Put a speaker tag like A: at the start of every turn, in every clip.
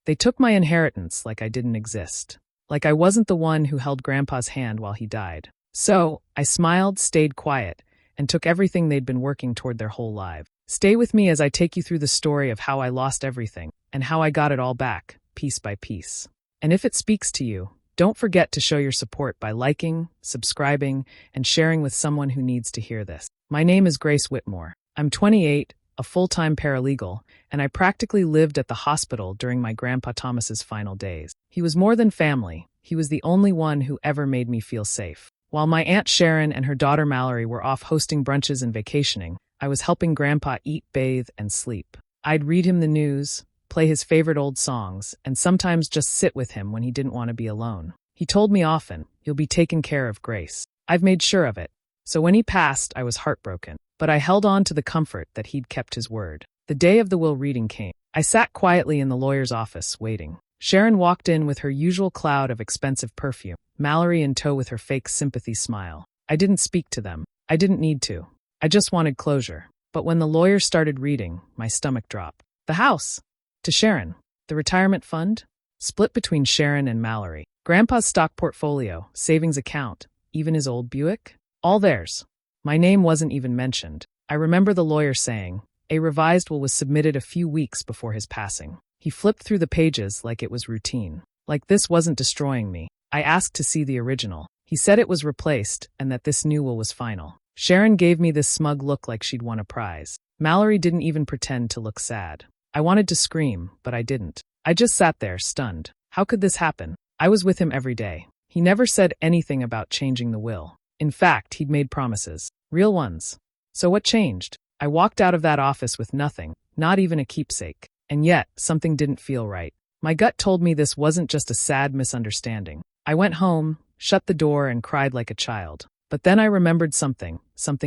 A: They took my inheritance like I didn't exist. Like I wasn't the one who held Grandpa's hand while he died. So, I smiled, stayed quiet, and took everything they'd been working toward their whole life. Stay with me as I take you through the story of how I lost everything, and how I got it all back, piece by piece. And if it speaks to you, don't forget to show your support by liking, subscribing, and sharing with someone who needs to hear this. My name is Grace Whitmore. I'm 28, a full-time paralegal, and I practically lived at the hospital during my Grandpa Thomas's final days. He was more than family. He was the only one who ever made me feel safe. While my Aunt Sharon and her daughter Mallory were off hosting brunches and vacationing, I was helping Grandpa eat, bathe, and sleep. I'd read him the news, play his favorite old songs, and sometimes just sit with him when he didn't want to be alone. He told me often, "You'll be taken care of, Grace." I've made sure of it. So when he passed, I was heartbroken. But I held on to the comfort that he'd kept his word. The day of the will reading came. I sat quietly in the lawyer's office, waiting. Sharon walked in with her usual cloud of expensive perfume, Mallory in tow with her fake sympathy smile. I didn't speak to them. I didn't need to. I just wanted closure. But when the lawyer started reading, my stomach dropped. The house. To Sharon. The retirement fund. Split between Sharon and Mallory. Grandpa's stock portfolio, savings account, even his old Buick. All theirs. My name wasn't even mentioned. I remember the lawyer saying, a revised will was submitted a few weeks before his passing. He flipped through the pages like it was routine. Like this wasn't destroying me. I asked to see the original. He said it was replaced and that this new will was final. Sharon gave me this smug look like she'd won a prize. Mallory didn't even pretend to look sad. I wanted to scream, but I didn't. I just sat there, stunned. How could this happen? I was with him every day. He never said anything about changing the will. In fact, he'd made promises. Real ones. So what changed? I walked out of that office with nothing, not even a keepsake. And yet, something didn't feel right. My gut told me this wasn't just a sad misunderstanding. I went home, shut the door, and cried like a child. But then I remembered something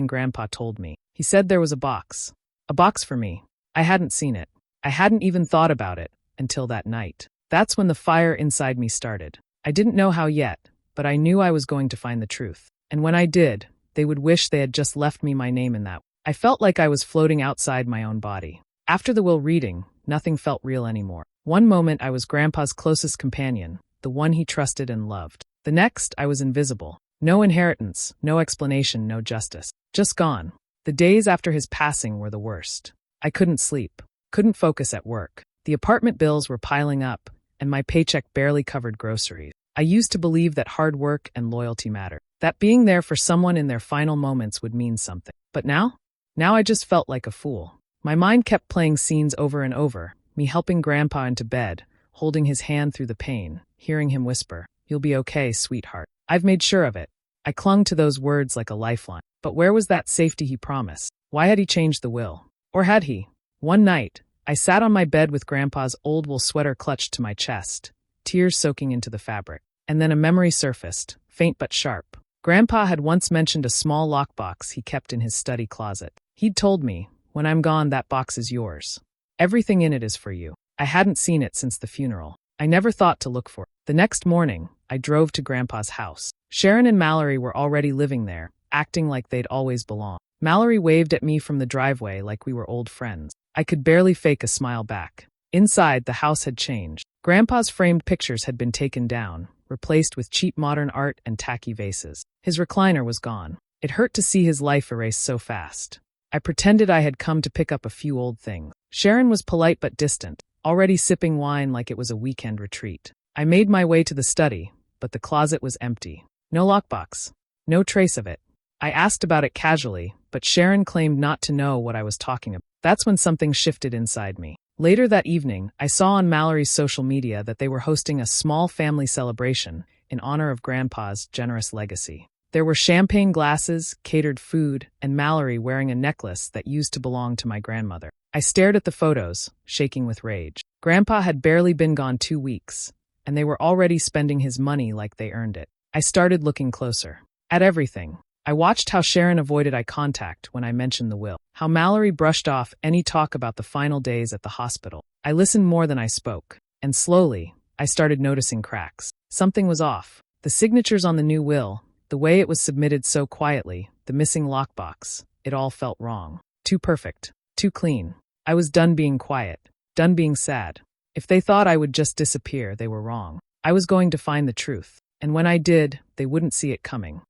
A: Grandpa told me. He said there was a box. A box for me. I hadn't seen it. I hadn't even thought about it until that night. That's when the fire inside me started. I didn't know how yet, but I knew I was going to find the truth. And when I did, they would wish they had just left me my name in that. I felt like I was floating outside my own body. After the will reading, nothing felt real anymore. One moment I was Grandpa's closest companion, the one he trusted and loved. The next, I was invisible. No inheritance, no explanation, no justice. Just gone. The days after his passing were the worst. I couldn't sleep, couldn't focus at work. The apartment bills were piling up, and my paycheck barely covered groceries. I used to believe that hard work and loyalty mattered, that being there for someone in their final moments would mean something. But now I just felt like a fool. My mind kept playing scenes over and over, me helping Grandpa into bed, holding his hand through the pain, hearing him whisper, "You'll be okay, sweetheart." I've made sure of it. I clung to those words like a lifeline. But where was that safety he promised? Why had he changed the will? Or had he? One night, I sat on my bed with Grandpa's old wool sweater clutched to my chest, tears soaking into the fabric. And then a memory surfaced, faint but sharp. Grandpa had once mentioned a small lockbox he kept in his study closet. He'd told me, "When I'm gone, that box is yours. Everything in it is for you." I hadn't seen it since the funeral. I never thought to look for it. The next morning, I drove to Grandpa's house. Sharon and Mallory were already living there, acting like they'd always belonged. Mallory waved at me from the driveway like we were old friends. I could barely fake a smile back. Inside, the house had changed. Grandpa's framed pictures had been taken down, replaced with cheap modern art and tacky vases. His recliner was gone. It hurt to see his life erased so fast. I pretended I had come to pick up a few old things. Sharon was polite but distant, already sipping wine like it was a weekend retreat. I made my way to the study, but the closet was empty. No lockbox. No trace of it. I asked about it casually, but Sharon claimed not to know what I was talking about. That's when something shifted inside me. Later that evening, I saw on Mallory's social media that they were hosting a small family celebration in honor of Grandpa's generous legacy. There were champagne glasses, catered food, and Mallory wearing a necklace that used to belong to my grandmother. I stared at the photos, shaking with rage. Grandpa had barely been gone 2 weeks, and they were already spending his money like they earned it. I started looking closer. At everything. I watched how Sharon avoided eye contact when I mentioned the will, how Mallory brushed off any talk about the final days at the hospital. I listened more than I spoke, and slowly, I started noticing cracks. Something was off. The signatures on the new will, the way it was submitted so quietly, the missing lockbox, it all felt wrong. Too perfect. Too clean. I was done being quiet. Done being sad. If they thought I would just disappear, they were wrong. I was going to find the truth, and when I did, they wouldn't see it coming.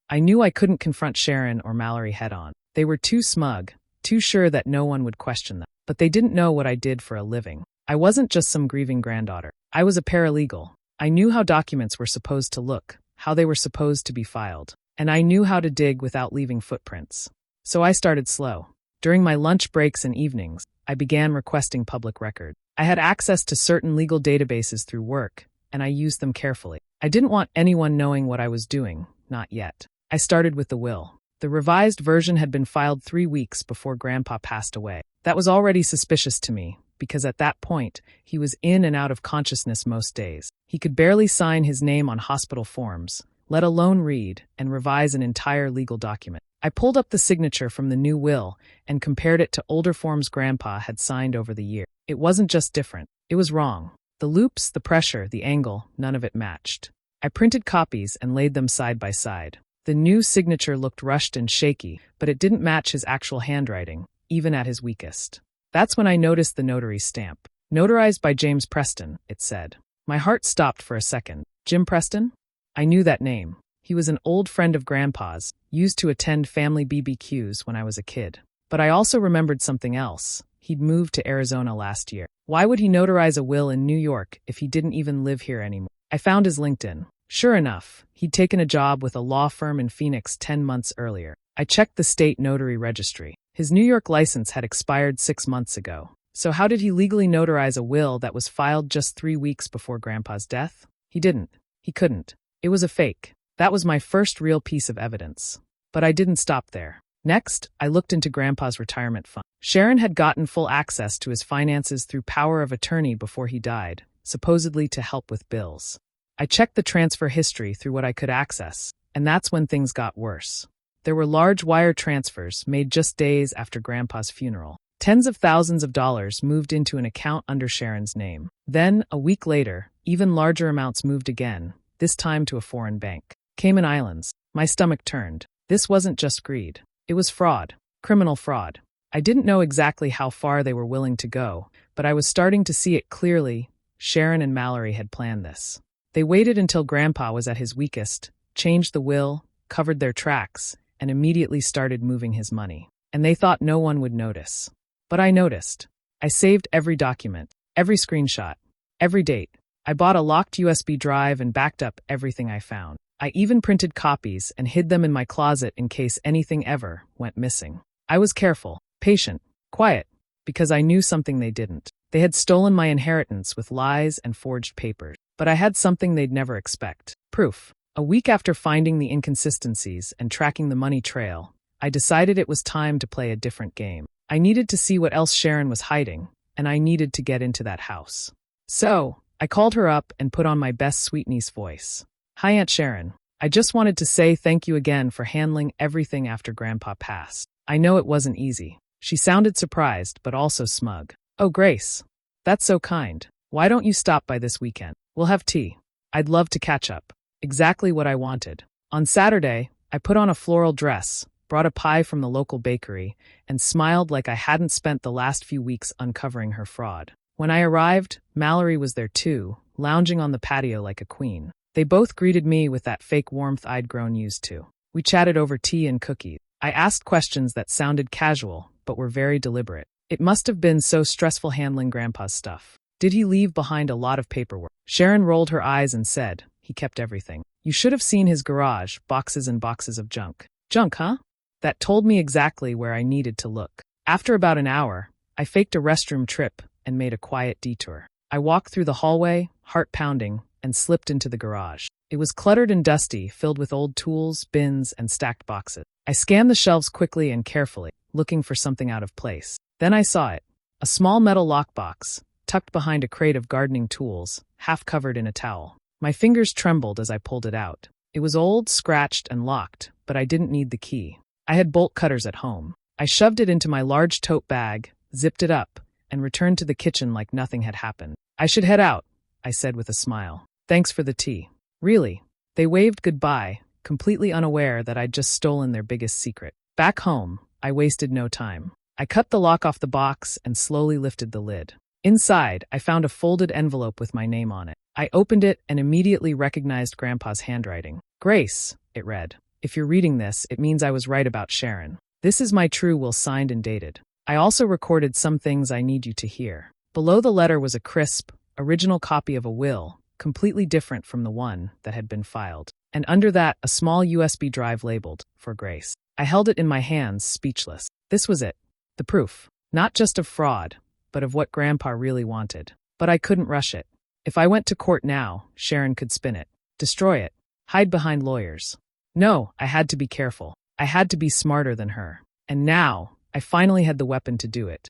A: I knew I couldn't confront Sharon or Mallory head-on. They were too smug, too sure that no one would question them. But they didn't know what I did for a living. I wasn't just some grieving granddaughter. I was a paralegal. I knew how documents were supposed to look, how they were supposed to be filed, and I knew how to dig without leaving footprints. So I started slow. During my lunch breaks and evenings, I began requesting public record. I had access to certain legal databases through work, and I used them carefully. I didn't want anyone knowing what I was doing, not yet. I started with the will. The revised version had been filed 3 weeks before Grandpa passed away. That was already suspicious to me, because at that point, he was in and out of consciousness most days. He could barely sign his name on hospital forms, let alone read and revise an entire legal document. I pulled up the signature from the new will and compared it to older forms Grandpa had signed over the year. It wasn't just different. It was wrong. The loops, the pressure, the angle, none of it matched. I printed copies and laid them side by side. The new signature looked rushed and shaky, but it didn't match his actual handwriting, even at his weakest. That's when I noticed the notary's stamp. Notarized by James Preston, it said. My heart stopped for a second. Jim Preston? I knew that name. He was an old friend of Grandpa's, used to attend family BBQs when I was a kid. But I also remembered something else. He'd moved to Arizona last year. Why would he notarize a will in New York if he didn't even live here anymore? I found his LinkedIn. Sure enough, he'd taken a job with a law firm in Phoenix 10 months earlier. I checked the state notary registry. His New York license had expired 6 months ago. So how did he legally notarize a will that was filed just 3 weeks before Grandpa's death? He didn't. He couldn't. It was a fake. That was my first real piece of evidence. But I didn't stop there. Next, I looked into Grandpa's retirement fund. Sharon had gotten full access to his finances through power of attorney before he died, supposedly to help with bills. I checked the transfer history through what I could access, and that's when things got worse. There were large wire transfers made just days after Grandpa's funeral. Tens of thousands of dollars moved into an account under Sharon's name. Then, a week later, even larger amounts moved again, this time to a foreign bank. Cayman Islands. My stomach turned. This wasn't just greed. It was fraud. Criminal fraud. I didn't know exactly how far they were willing to go, but I was starting to see it clearly. Sharon and Mallory had planned this. They waited until Grandpa was at his weakest, changed the will, covered their tracks, and immediately started moving his money. And they thought no one would notice. But I noticed. I saved every document, every screenshot, every date. I bought a locked USB drive and backed up everything I found. I even printed copies and hid them in my closet in case anything ever went missing. I was careful, patient, quiet, because I knew something they didn't. They had stolen my inheritance with lies and forged papers. But I had something they'd never expect. Proof. A week after finding the inconsistencies and tracking the money trail, I decided it was time to play a different game. I needed to see what else Sharon was hiding, and I needed to get into that house. So, I called her up and put on my best sweet niece voice. Hi, Aunt Sharon. I just wanted to say thank you again for handling everything after Grandpa passed. I know it wasn't easy. She sounded surprised, but also smug. Oh, Grace. That's so kind. Why don't you stop by this weekend? We'll have tea. I'd love to catch up. Exactly what I wanted. On Saturday, I put on a floral dress, brought a pie from the local bakery, and smiled like I hadn't spent the last few weeks uncovering her fraud. When I arrived, Mallory was there too, lounging on the patio like a queen. They both greeted me with that fake warmth I'd grown used to. We chatted over tea and cookies. I asked questions that sounded casual, but were very deliberate. It must have been so stressful handling Grandpa's stuff. Did he leave behind a lot of paperwork? Sharon rolled her eyes and said, he kept everything. You should have seen his garage, boxes and boxes of junk. Junk, huh? That told me exactly where I needed to look. After about an hour, I faked a restroom trip and made a quiet detour. I walked through the hallway, heart pounding, and slipped into the garage. It was cluttered and dusty, filled with old tools, bins, and stacked boxes. I scanned the shelves quickly and carefully, looking for something out of place. Then I saw it. A small metal lockbox, tucked behind a crate of gardening tools, half covered in a towel. My fingers trembled as I pulled it out. It was old, scratched, and locked, but I didn't need the key. I had bolt cutters at home. I shoved it into my large tote bag, zipped it up, and returned to the kitchen like nothing had happened. I should head out, I said with a smile. Thanks for the tea. Really? They waved goodbye, completely unaware that I'd just stolen their biggest secret. Back home, I wasted no time. I cut the lock off the box and slowly lifted the lid. Inside, I found a folded envelope with my name on it. I opened it and immediately recognized Grandpa's handwriting. "Grace," it read. "If you're reading this, it means I was right about Sharon. This is my true will signed and dated. I also recorded some things I need you to hear." Below the letter was a crisp, original copy of a will, completely different from the one that had been filed. And under that, a small USB drive labeled, "For Grace." I held it in my hands, speechless. This was it. The proof. Not just of fraud, but of what Grandpa really wanted. But I couldn't rush it. If I went to court now, Sharon could spin it, destroy it, hide behind lawyers. No, I had to be careful. I had to be smarter than her. And now, I finally had the weapon to do it.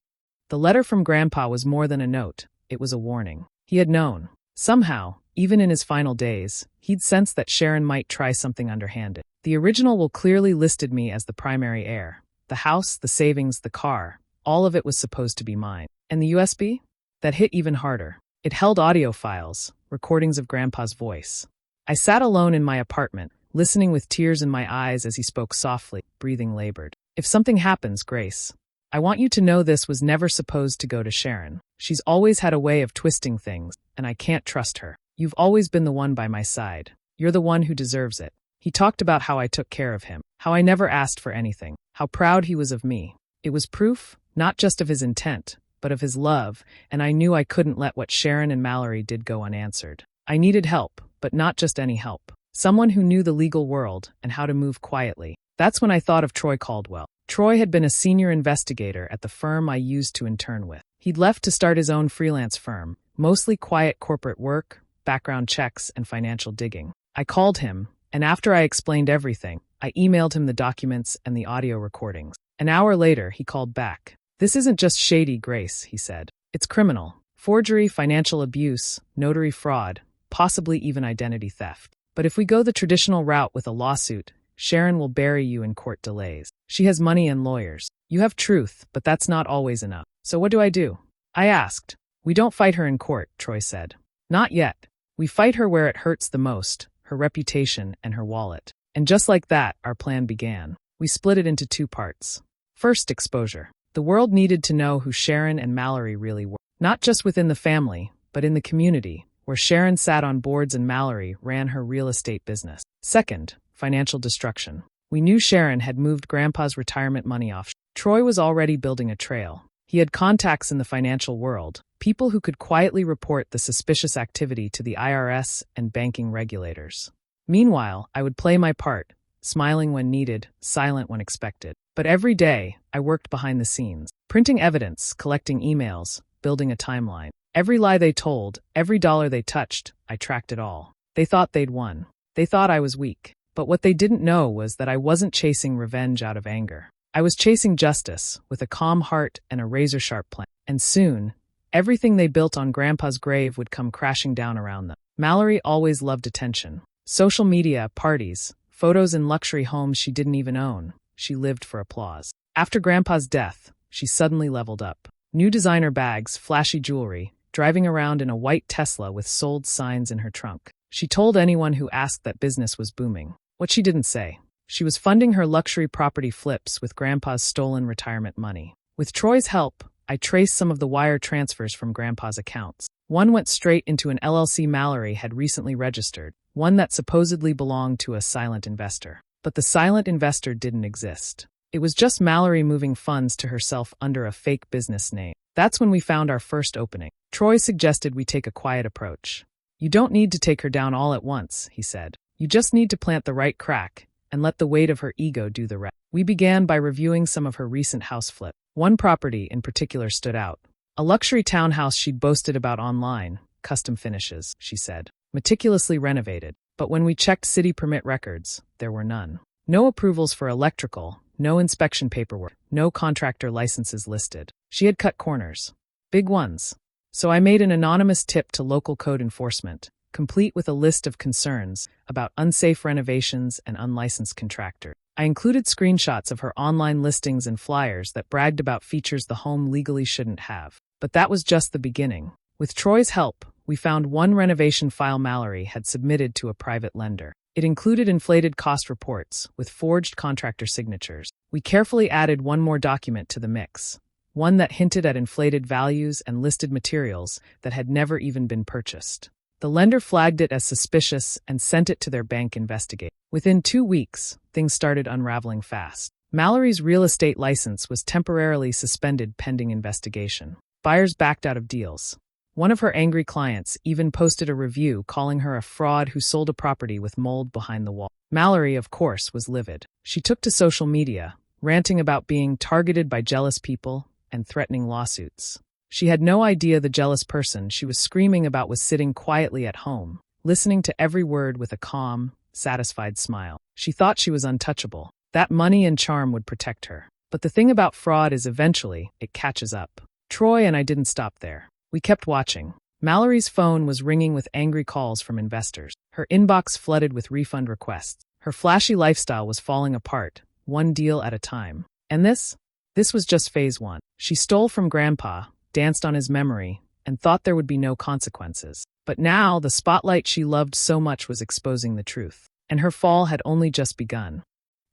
A: The letter from Grandpa was more than a note. It was a warning. He had known. Somehow, even in his final days, he'd sensed that Sharon might try something underhanded. The original will clearly listed me as the primary heir. The house, the savings, the car, all of it was supposed to be mine. And the USB? That hit even harder. It held audio files, recordings of Grandpa's voice. I sat alone in my apartment, listening with tears in my eyes as he spoke softly, breathing labored. "If something happens, Grace, I want you to know this was never supposed to go to Sharon. She's always had a way of twisting things, and I can't trust her. You've always been the one by my side. You're the one who deserves it." He talked about how I took care of him, how I never asked for anything, how proud he was of me. It was proof, not just of his intent, but of his love, and I knew I couldn't let what Sharon and Mallory did go unanswered. I needed help, but not just any help. Someone who knew the legal world and how to move quietly. That's when I thought of Troy Caldwell. Troy had been a senior investigator at the firm I used to intern with. He'd left to start his own freelance firm, mostly quiet corporate work, background checks, and financial digging. I called him, and after I explained everything, I emailed him the documents and the audio recordings. An hour later, he called back. "This isn't just shady, Grace," he said. "It's criminal. Forgery, financial abuse, notary fraud, possibly even identity theft. But if we go the traditional route with a lawsuit, Sharon will bury you in court delays. She has money and lawyers. You have truth, but that's not always enough. So what do I do?" I asked. "We don't fight her in court," Troy said. "Not yet. We fight her where it hurts the most, her reputation and her wallet." And just like that, our plan began. We split it into two parts. First, exposure. The world needed to know who Sharon and Mallory really were. Not just within the family, but in the community, where Sharon sat on boards and Mallory ran her real estate business. Second, financial destruction. We knew Sharon had moved Grandpa's retirement money off. Troy was already building a trail. He had contacts in the financial world, people who could quietly report the suspicious activity to the IRS and banking regulators. Meanwhile, I would play my part, smiling when needed, silent when expected. But every day, I worked behind the scenes, printing evidence, collecting emails, building a timeline. Every lie they told, every dollar they touched, I tracked it all. They thought they'd won. They thought I was weak. But what they didn't know was that I wasn't chasing revenge out of anger. I was chasing justice, with a calm heart and a razor-sharp plan. And soon, everything they built on Grandpa's grave would come crashing down around them. Mallory always loved attention. Social media, parties, photos in luxury homes she didn't even own. She lived for applause. After Grandpa's death, she suddenly leveled up. New designer bags, flashy jewelry, driving around in a white Tesla with sold signs in her trunk. She told anyone who asked that business was booming. What she didn't say. She was funding her luxury property flips with Grandpa's stolen retirement money. With Troy's help, I traced some of the wire transfers from Grandpa's accounts. One went straight into an LLC Mallory had recently registered, one that supposedly belonged to a silent investor. But the silent investor didn't exist. It was just Mallory moving funds to herself under a fake business name. That's when we found our first opening. Troy suggested we take a quiet approach. "You don't need to take her down all at once," he said. "You just need to plant the right crack and let the weight of her ego do the rest." We began by reviewing some of her recent house flips. One property in particular stood out. A luxury townhouse she'd boasted about online, custom finishes, she said, meticulously renovated. But when we checked city permit records, there were none. No approvals for electrical, no inspection paperwork, no contractor licenses listed. She had cut corners. Big ones. So I made an anonymous tip to local code enforcement, complete with a list of concerns about unsafe renovations and unlicensed contractors. I included screenshots of her online listings and flyers that bragged about features the home legally shouldn't have. But that was just the beginning. With Troy's help, we found one renovation file Mallory had submitted to a private lender. It included inflated cost reports with forged contractor signatures. We carefully added one more document to the mix, one that hinted at inflated values and listed materials that had never even been purchased. The lender flagged it as suspicious and sent it to their bank investigate. Within 2 weeks, things started unraveling fast. Mallory's real estate license was temporarily suspended pending investigation. Buyers backed out of deals. One of her angry clients even posted a review calling her a fraud who sold a property with mold behind the wall. Mallory, of course, was livid. She took to social media, ranting about being targeted by jealous people and threatening lawsuits. She had no idea the jealous person she was screaming about was sitting quietly at home, listening to every word with a calm, satisfied smile. She thought she was untouchable. That money and charm would protect her. But the thing about fraud is eventually it catches up. Troy and I didn't stop there. We kept watching. Mallory's phone was ringing with angry calls from investors. Her inbox flooded with refund requests. Her flashy lifestyle was falling apart, one deal at a time. And this was just phase 1. She stole from Grandpa, danced on his memory, and thought there would be no consequences. But now the spotlight she loved so much was exposing the truth. And her fall had only just begun.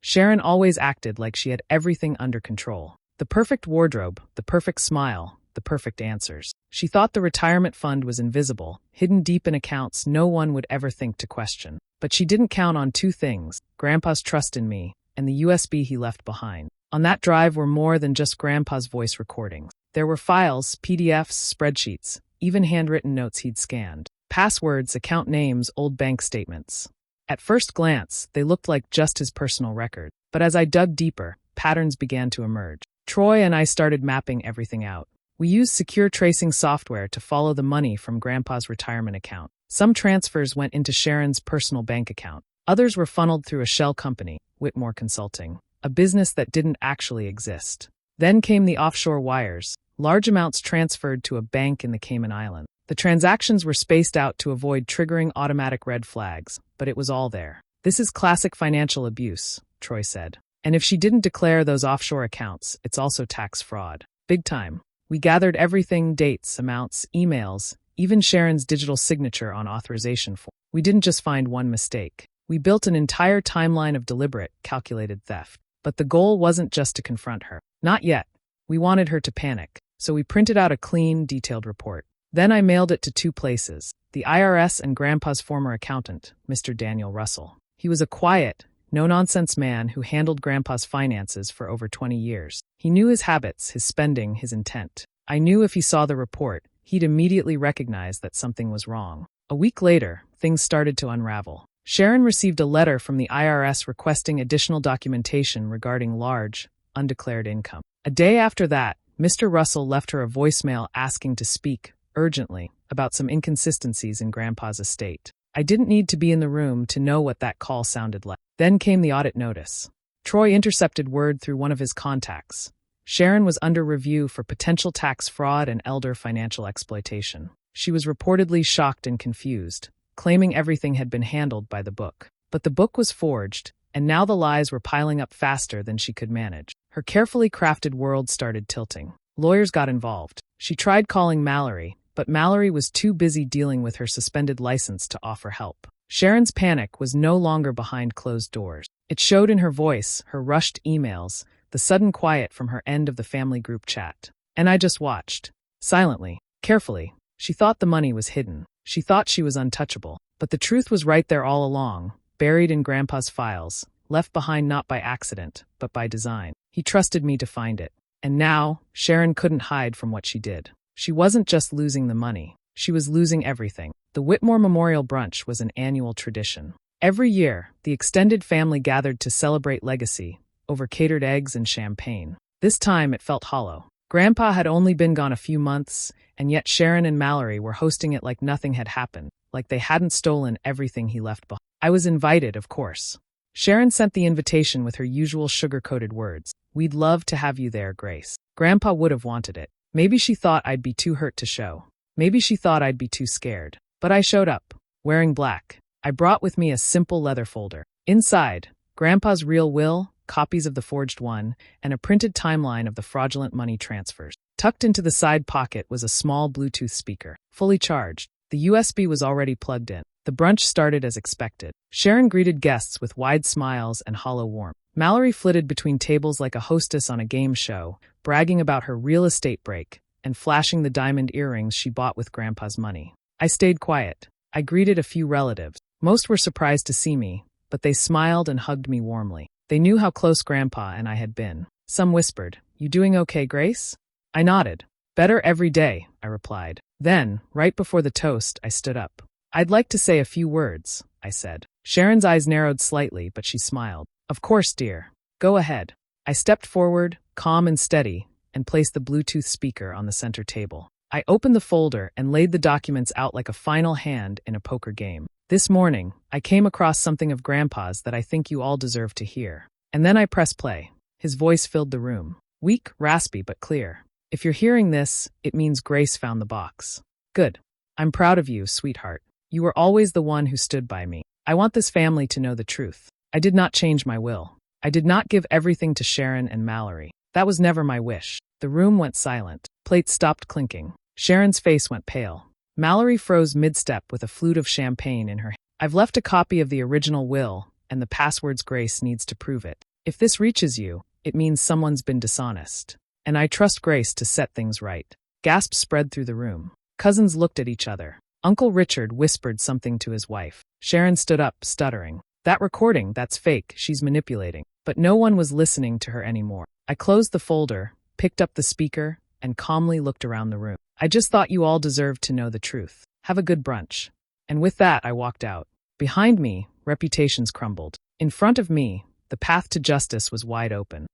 A: Sharon always acted like she had everything under control. The perfect wardrobe, the perfect smile, the perfect answers. She thought the retirement fund was invisible, hidden deep in accounts no one would ever think to question. But she didn't count on 2 things, Grandpa's trust in me, and the USB he left behind. On that drive were more than just Grandpa's voice recordings. There were files, PDFs, spreadsheets, even handwritten notes he'd scanned. Passwords, account names, old bank statements. At first glance, they looked like just his personal record. But as I dug deeper, patterns began to emerge. Troy and I started mapping everything out. We used secure tracing software to follow the money from Grandpa's retirement account. Some transfers went into Sharon's personal bank account. Others were funneled through a shell company, Whitmore Consulting, a business that didn't actually exist. Then came the offshore wires. Large amounts transferred to a bank in the Cayman Islands. The transactions were spaced out to avoid triggering automatic red flags, but it was all there. This is classic financial abuse, Troy said. And if she didn't declare those offshore accounts, it's also tax fraud. Big time. We gathered everything, dates, amounts, emails, even Sharon's digital signature on authorization form. We didn't just find one mistake. We built an entire timeline of deliberate, calculated theft. But the goal wasn't just to confront her. Not yet. We wanted her to panic. So we printed out a clean, detailed report. Then I mailed it to 2 places, the IRS and Grandpa's former accountant, Mr. Daniel Russell. He was a quiet, no-nonsense man who handled Grandpa's finances for over 20 years. He knew his habits, his spending, his intent. I knew if he saw the report, he'd immediately recognize that something was wrong. A week later, things started to unravel. Sharon received a letter from the IRS requesting additional documentation regarding large, undeclared income. A day after that, Mr. Russell left her a voicemail asking to speak, urgently, about some inconsistencies in Grandpa's estate. I didn't need to be in the room to know what that call sounded like. Then came the audit notice. Troy intercepted word through one of his contacts. Sharon was under review for potential tax fraud and elder financial exploitation. She was reportedly shocked and confused, claiming everything had been handled by the book. But the book was forged, and now the lies were piling up faster than she could manage. Her carefully crafted world started tilting. Lawyers got involved. She tried calling Mallory, but Mallory was too busy dealing with her suspended license to offer help. Sharon's panic was no longer behind closed doors. It showed in her voice, her rushed emails, the sudden quiet from her end of the family group chat. And I just watched. Silently, carefully. She thought the money was hidden. She thought she was untouchable. But the truth was right there all along, buried in Grandpa's files, left behind not by accident, but by design. He trusted me to find it. And now, Sharon couldn't hide from what she did. She wasn't just losing the money. She was losing everything. The Whitmore Memorial Brunch was an annual tradition. Every year, the extended family gathered to celebrate legacy, over catered eggs and champagne. This time it felt hollow. Grandpa had only been gone a few months, and yet Sharon and Mallory were hosting it like nothing had happened, like they hadn't stolen everything he left behind. I was invited, of course. Sharon sent the invitation with her usual sugar-coated words. "We'd love to have you there, Grace." Grandpa would have wanted it. Maybe she thought I'd be too hurt to show. Maybe she thought I'd be too scared. But I showed up, wearing black. I brought with me a simple leather folder. Inside, Grandpa's real will, copies of the forged one, and a printed timeline of the fraudulent money transfers. Tucked into the side pocket was a small Bluetooth speaker, fully charged. The USB was already plugged in. The brunch started as expected. Sharon greeted guests with wide smiles and hollow warmth. Mallory flitted between tables like a hostess on a game show, bragging about her real estate break and flashing the diamond earrings she bought with Grandpa's money. I stayed quiet. I greeted a few relatives. Most were surprised to see me, but they smiled and hugged me warmly. They knew how close Grandpa and I had been. Some whispered, "You doing okay, Grace?" I nodded. "Better every day," I replied. Then, right before the toast, I stood up. "I'd like to say a few words," I said. Sharon's eyes narrowed slightly, but she smiled. "Of course, dear. Go ahead." I stepped forward, calm and steady, and placed the Bluetooth speaker on the center table. I opened the folder and laid the documents out like a final hand in a poker game. "This morning, I came across something of Grandpa's that I think you all deserve to hear." And then I pressed play. His voice filled the room. Weak, raspy, but clear. "If you're hearing this, it means Grace found the box." "Good. I'm proud of you, sweetheart. You were always the one who stood by me. I want this family to know the truth. I did not change my will. I did not give everything to Sharon and Mallory. That was never my wish." The room went silent. Plates stopped clinking. Sharon's face went pale. Mallory froze mid-step with a flute of champagne in her hand. "I've left a copy of the original will, and the passwords Grace needs to prove it. If this reaches you, it means someone's been dishonest. And I trust Grace to set things right." Gasps spread through the room. Cousins looked at each other. Uncle Richard whispered something to his wife. Sharon stood up, stuttering. "That recording, that's fake, she's manipulating." But no one was listening to her anymore. I closed the folder, picked up the speaker, and calmly looked around the room. "I just thought you all deserved to know the truth. Have a good brunch." And with that, I walked out. Behind me, reputations crumbled. In front of me, the path to justice was wide open.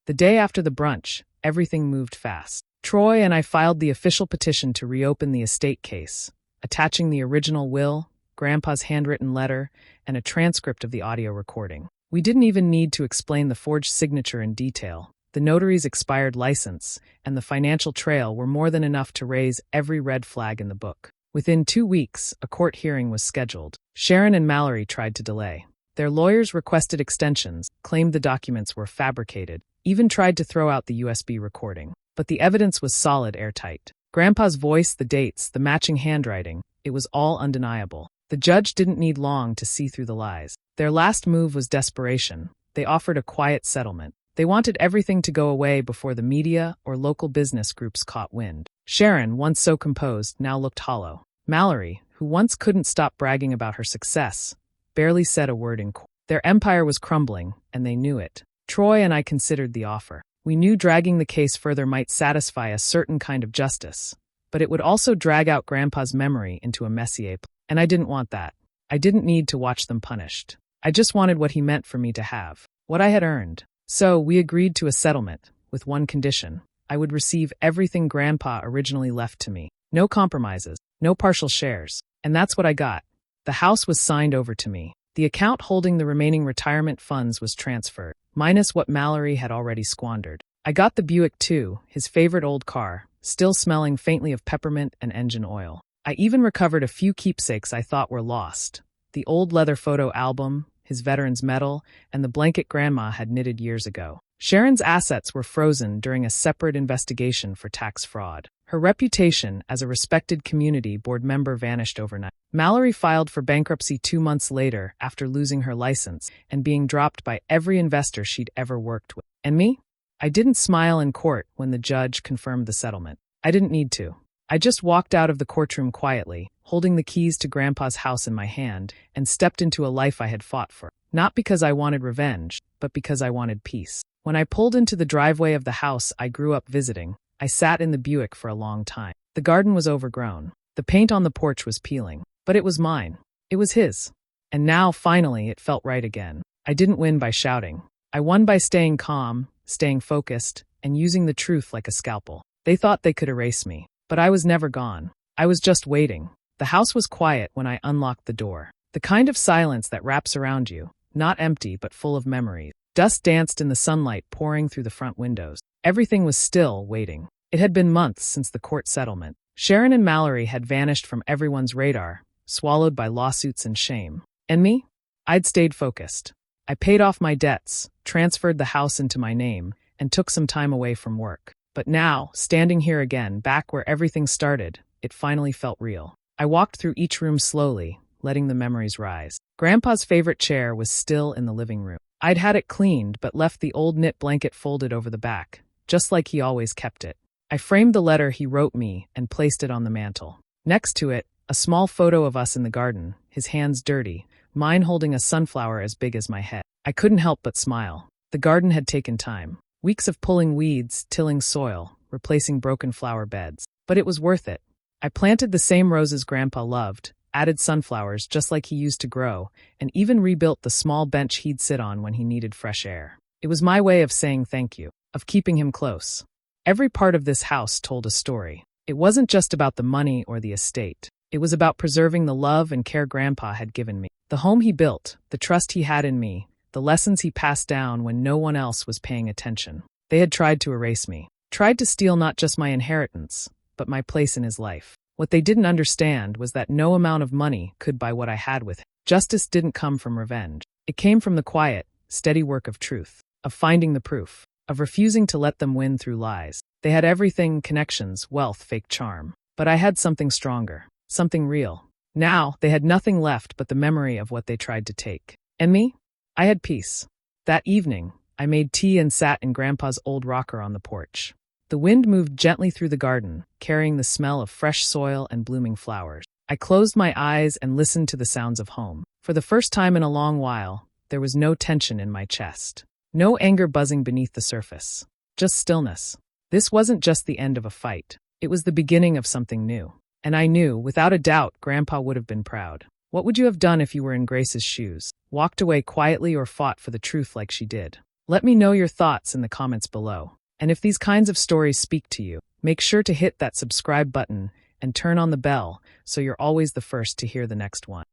A: The day after the brunch, everything moved fast. Troy and I filed the official petition to reopen the estate case, attaching the original will, Grandpa's handwritten letter, and a transcript of the audio recording. We didn't even need to explain the forged signature in detail. The notary's expired license and the financial trail were more than enough to raise every red flag in the book. Within 2 weeks, a court hearing was scheduled. Sharon and Mallory tried to delay. Their lawyers requested extensions, claimed the documents were fabricated, even tried to throw out the USB recording. But the evidence was solid, airtight. Grandpa's voice, the dates, the matching handwriting, it was all undeniable. The judge didn't need long to see through the lies. Their last move was desperation. They offered a quiet settlement. They wanted everything to go away before the media or local business groups caught wind. Sharon, once so composed, now looked hollow. Mallory, who once couldn't stop bragging about her success, barely said a word in court. Their empire was crumbling, and they knew it. Troy and I considered the offer. We knew dragging the case further might satisfy a certain kind of justice, but it would also drag out Grandpa's memory into a messier. And I didn't want that. I didn't need to watch them punished. I just wanted what he meant for me to have, what I had earned. So we agreed to a settlement, with one condition. I would receive everything Grandpa originally left to me. No compromises, no partial shares. And that's what I got. The house was signed over to me. The account holding the remaining retirement funds was transferred, minus what Mallory had already squandered. I got the Buick too, his favorite old car, still smelling faintly of peppermint and engine oil. I even recovered a few keepsakes I thought were lost. The old leather photo album, his veteran's medal, and the blanket Grandma had knitted years ago. Sharon's assets were frozen during a separate investigation for tax fraud. Her reputation as a respected community board member vanished overnight. Mallory filed for bankruptcy 2 months later after losing her license and being dropped by every investor she'd ever worked with. And me? I didn't smile in court when the judge confirmed the settlement. I didn't need to. I just walked out of the courtroom quietly, holding the keys to Grandpa's house in my hand, and stepped into a life I had fought for. Not because I wanted revenge, but because I wanted peace. When I pulled into the driveway of the house I grew up visiting, I sat in the Buick for a long time. The garden was overgrown. The paint on the porch was peeling. But it was mine. It was his. And now, finally, it felt right again. I didn't win by shouting. I won by staying calm, staying focused, and using the truth like a scalpel. They thought they could erase me. But I was never gone. I was just waiting. The house was quiet when I unlocked the door. The kind of silence that wraps around you, not empty but full of memories. Dust danced in the sunlight pouring through the front windows. Everything was still, waiting. It had been months since the court settlement. Sharon and Mallory had vanished from everyone's radar, swallowed by lawsuits and shame. And me? I'd stayed focused. I paid off my debts, transferred the house into my name, and took some time away from work. But now, standing here again, back where everything started, it finally felt real. I walked through each room slowly, letting the memories rise. Grandpa's favorite chair was still in the living room. I'd had it cleaned but left the old knit blanket folded over the back, just like he always kept it. I framed the letter he wrote me and placed it on the mantel. Next to it, a small photo of us in the garden, his hands dirty, mine holding a sunflower as big as my head. I couldn't help but smile. The garden had taken time. Weeks of pulling weeds, tilling soil, replacing broken flower beds. But it was worth it. I planted the same roses Grandpa loved, added sunflowers just like he used to grow, and even rebuilt the small bench he'd sit on when he needed fresh air. It was my way of saying thank you, of keeping him close. Every part of this house told a story. It wasn't just about the money or the estate. It was about preserving the love and care Grandpa had given me. The home he built, the trust he had in me, the lessons he passed down when no one else was paying attention. They had tried to erase me, tried to steal not just my inheritance, but my place in his life. What they didn't understand was that no amount of money could buy what I had with him. Justice didn't come from revenge. It came from the quiet, steady work of truth, of finding the proof, of refusing to let them win through lies. They had everything: connections, wealth, fake charm. But I had something stronger, something real. Now, they had nothing left but the memory of what they tried to take. And me? I had peace. That evening, I made tea and sat in Grandpa's old rocker on the porch. The wind moved gently through the garden, carrying the smell of fresh soil and blooming flowers. I closed my eyes and listened to the sounds of home. For the first time in a long while, there was no tension in my chest. No anger buzzing beneath the surface. Just stillness. This wasn't just the end of a fight. It was the beginning of something new. And I knew, without a doubt, Grandpa would have been proud. What would you have done if you were in Grace's shoes? Walked away quietly or fought for the truth like she did? Let me know your thoughts in the comments below. And if these kinds of stories speak to you, make sure to hit that subscribe button and turn on the bell so you're always the first to hear the next one.